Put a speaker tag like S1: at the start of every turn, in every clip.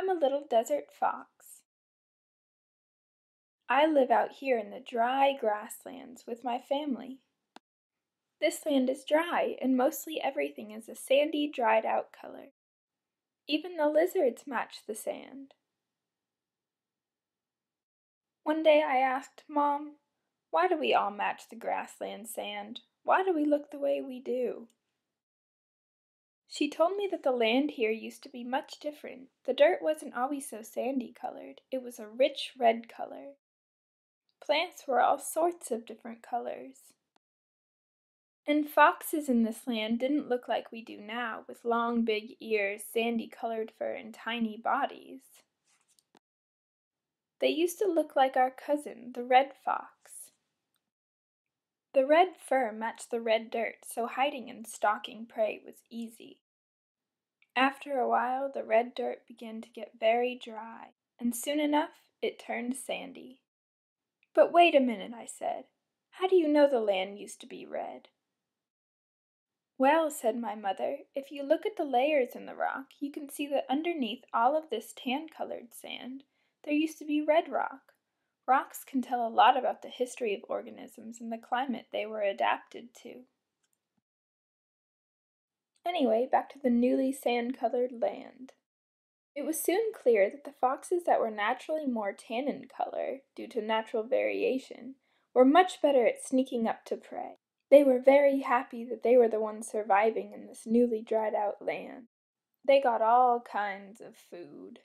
S1: I'm a little desert fox. I live out here in the dry grasslands with my family. This land is dry, and mostly everything is a sandy, dried out color. Even the lizards match the sand. One day I asked Mom, "Why do we all match the grassland sand? Why do we look the way we do?" She told me that the land here used to be much different. The dirt wasn't always so sandy colored, it was a rich red color. Plants were all sorts of different colors. And foxes in this land didn't look like we do now, with long big ears, sandy colored fur, and tiny bodies. They used to look like our cousin, the red fox. The red fur matched the red dirt, so hiding and stalking prey was easy. After a while, the red dirt began to get very dry, and soon enough it turned sandy. "But wait a minute," I said. "How do you know the land used to be red?" "Well," said my mother, "if you look at the layers in the rock, you can see that underneath all of this tan-colored sand, there used to be red rock. Rocks can tell a lot about the history of organisms and the climate they were adapted to." Anyway, back to the newly sand-colored land. It was soon clear that the foxes that were naturally more tan in color, due to natural variation, were much better at sneaking up to prey. They were very happy that they were the ones surviving in this newly dried out land. They got all kinds of food.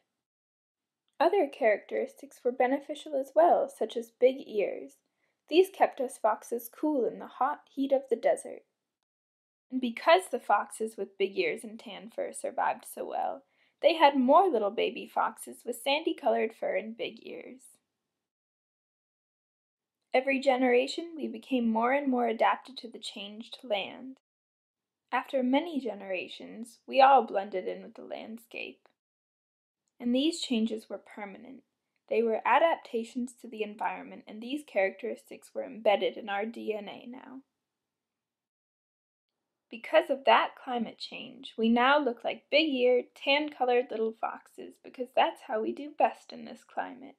S1: Other characteristics were beneficial as well, such as big ears. These kept us foxes cool in the hot heat of the desert. And because the foxes with big ears and tan fur survived so well, they had more little baby foxes with sandy-colored fur and big ears. Every generation, we became more and more adapted to the changed land. After many generations, we all blended in with the landscape. And these changes were permanent. They were adaptations to the environment, and these characteristics were embedded in our DNA now. Because of that climate change, we now look like big-eared, tan-colored little foxes, because that's how we do best in this climate.